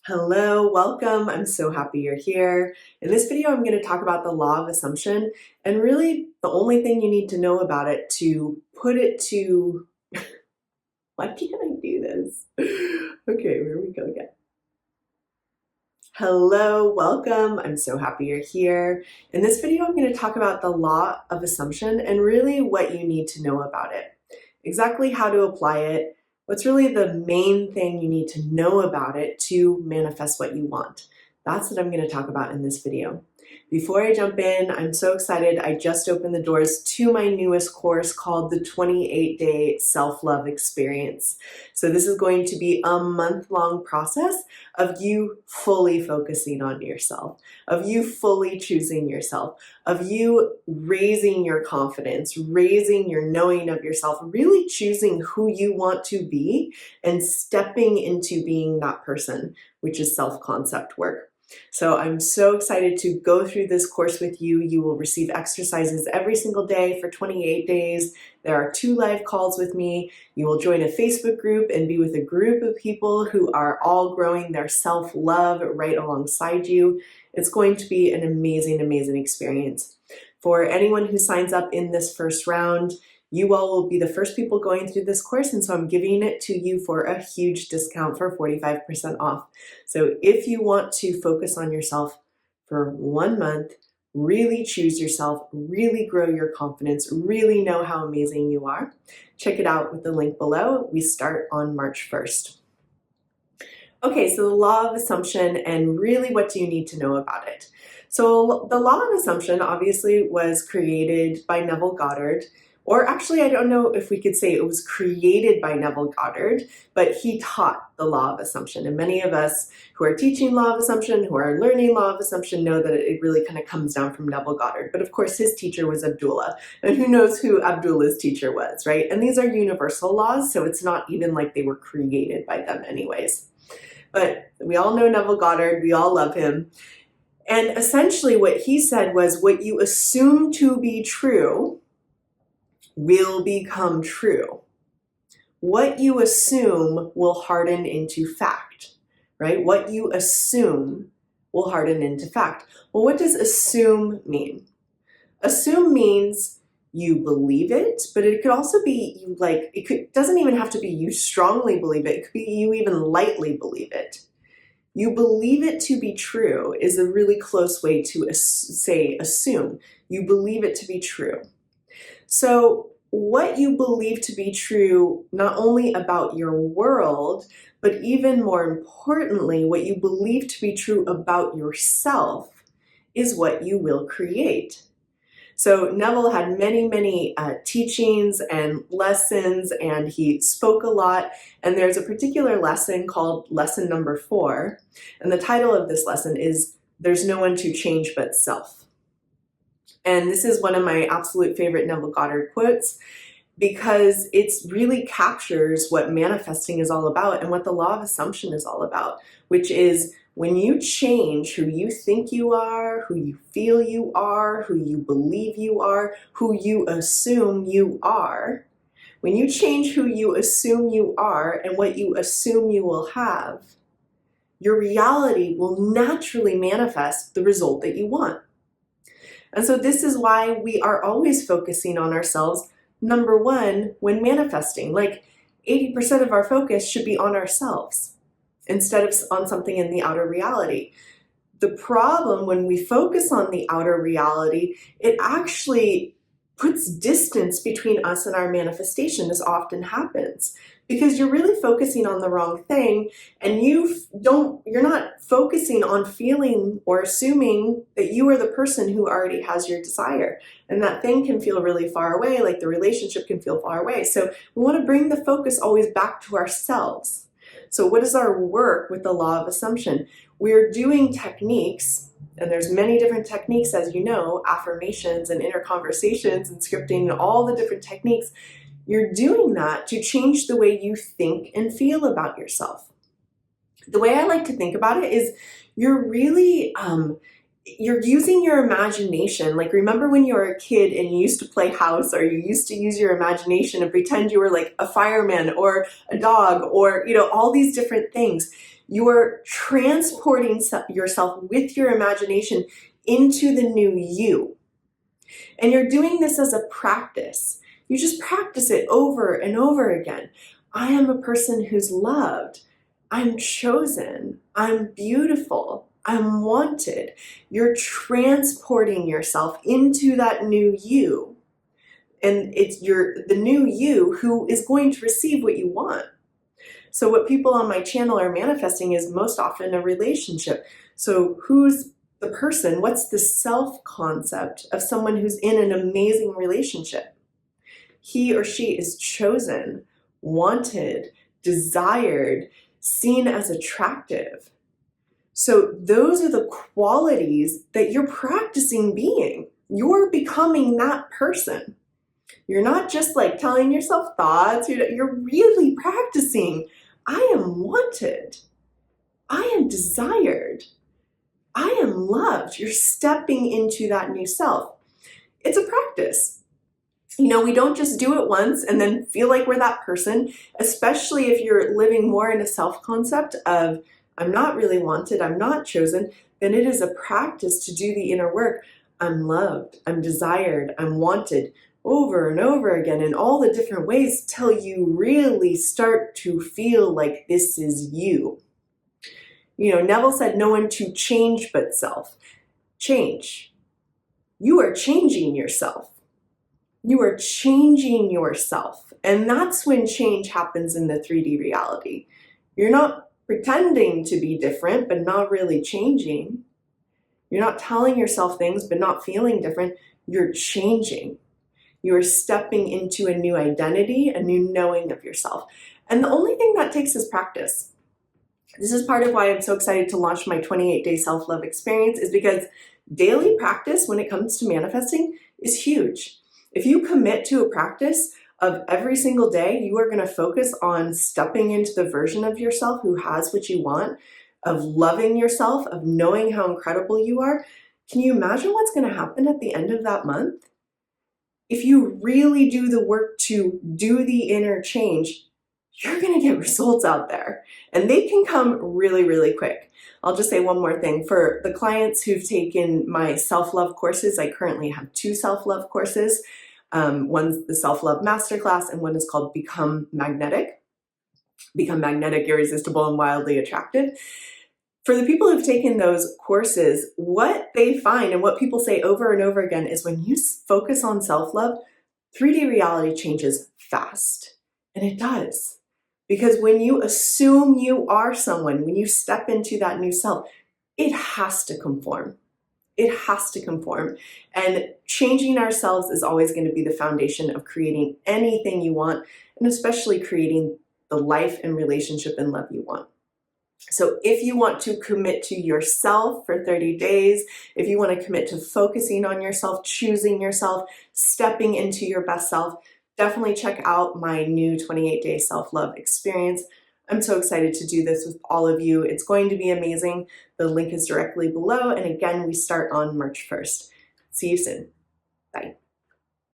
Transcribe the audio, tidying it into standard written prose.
Hello, welcome. I'm so happy you're here. In this video, I'm going to talk about the law of assumption and really the only thing you need to know about it to put it to, why can't I do this? Okay, here we go again. Hello, welcome. I'm so happy you're here. In this video, I'm going to talk about the law of assumption and really what you need to know about it, exactly how to apply it, what's really the main thing you need to know about it to manifest what you want. That's what I'm going to talk about in this video. Before I jump in, I'm so excited. I just opened the doors to my newest course called the 28-Day Self-Love Experience. So this is going to be a month-long process of you fully focusing on yourself, of you fully choosing yourself, of you raising your confidence, raising your knowing of yourself, really choosing who you want to be and stepping into being that person, which is self-concept work. So I'm so excited to go through this course with you. You will receive exercises every single day for 28 days. There are 2 live calls with me. You will join a Facebook group and be with a group of people who are all growing their self-love right alongside you. It's going to be an amazing, amazing experience. For anyone who signs up in this first round, you all will be the first people going through this course, and so I'm giving it to you for a huge discount for 45% off. So if you want to focus on yourself for 1 month, really choose yourself, really grow your confidence, really know how amazing you are, check it out with the link below. We start on March 1st. Okay, so the law of assumption and really what do you need to know about it? So the law of assumption obviously was created by Neville Goddard. Or actually, I don't know if we could say it was created by Neville Goddard, but he taught the law of assumption. And many of us who are teaching law of assumption, who are learning law of assumption, know that it really kind of comes down from Neville Goddard. But of course, his teacher was Abdullah. And who knows who Abdullah's teacher was, right? And these are universal laws, so it's not even like they were created by them anyways. But we all know Neville Goddard. We all love him. And essentially what he said was, what you assume to be true will become true. What you assume will harden into fact, right? What you assume will harden into fact. Well, what does assume mean? Assume means you believe it, but it could also be you doesn't even have to be you strongly believe it. It could be you even lightly believe it. You believe it to be true is a really close way to say assume. You believe it to be true. So what you believe to be true, not only about your world, but even more importantly, what you believe to be true about yourself is what you will create. So Neville had many, many teachings and lessons, and he spoke a lot. And there's a particular lesson called lesson number 4. And the title of this lesson is There's No One to Change But Self. And this is one of my absolute favorite Neville Goddard quotes because it really captures what manifesting is all about and what the law of assumption is all about, which is when you change who you think you are, who you feel you are, who you believe you are, who you assume you are, when you change who you assume you are and what you assume you will have, your reality will naturally manifest the result that you want. And so this is why we are always focusing on ourselves, number 1, when manifesting. Like 80% of our focus should be on ourselves instead of on something in the outer reality. The problem when we focus on the outer reality, it actually puts distance between us and our manifestation. This often happens because you're really focusing on the wrong thing, and you're not focusing on feeling or assuming that you are the person who already has your desire. And that thing can feel really far away, like the relationship can feel far away. So we want to bring the focus always back to ourselves. So what is our work with the law of assumption? We're doing techniques, and there's many different techniques, as you know, affirmations and inner conversations and scripting and all the different techniques. You're doing that to change the way you think and feel about yourself. The way I like to think about it is you're really you're using your imagination. Like, remember when you were a kid and you used to play house, or you used to use your imagination and pretend you were like a fireman or a dog, or, you know, all these different things. You're transporting yourself with your imagination into the new you. And you're doing this as a practice. You just practice it over and over again. I am a person who's loved. I'm chosen. I'm beautiful. I'm wanted. You're transporting yourself into that new you. And it's the new you who is going to receive what you want. So what people on my channel are manifesting is most often a relationship. So who's the person? What's the self-concept of someone who's in an amazing relationship? He or she is chosen, wanted, desired, seen as attractive. So those are the qualities that you're practicing being. You're becoming that person. You're not just like telling yourself thoughts. You're really practicing. I am wanted. I am desired. I am loved. You're stepping into that new self. It's a practice. You know, we don't just do it once and then feel like we're that person, especially if you're living more in a self-concept of, I'm not really wanted, I'm not chosen. Then it is a practice to do the inner work. I'm loved, I'm desired, I'm wanted, over and over again in all the different ways till you really start to feel like this is you. You know, Neville said no one to change but self. Change. You are changing yourself. You are changing yourself. And that's when change happens in the 3D reality. You're not pretending to be different, but not really changing. You're not telling yourself things, but not feeling different. You're changing. You are stepping into a new identity, a new knowing of yourself. And the only thing that takes is practice. This is part of why I'm so excited to launch my 28-day self-love experience, is because daily practice when it comes to manifesting is huge. If you commit to a practice of every single day, you are going to focus on stepping into the version of yourself who has what you want, of loving yourself, of knowing how incredible you are. Can you imagine what's going to happen at the end of that month? If you really do the work to do the inner change, you're going to get results out there, and they can come really, really quick. I'll just say one more thing. For the clients who've taken my self-love courses, I currently have 2 self-love courses. One's the Self-Love Masterclass, and one is called Become Magnetic. Become Magnetic, Irresistible, and Wildly Attractive. For the people who've taken those courses, what they find and what people say over and over again is when you focus on self-love, 3D reality changes fast. And it does. Because when you assume you are someone, when you step into that new self, it has to conform. It has to conform. And changing ourselves is always going to be the foundation of creating anything you want, and especially creating the life and relationship and love you want. So if you want to commit to yourself for 30 days, if you want to commit to focusing on yourself, choosing yourself, stepping into your best self, definitely check out my new 28-day self-love experience. I'm so excited to do this with all of you. It's going to be amazing. The link is directly below. And again, we start on March 1st. See you soon. Bye.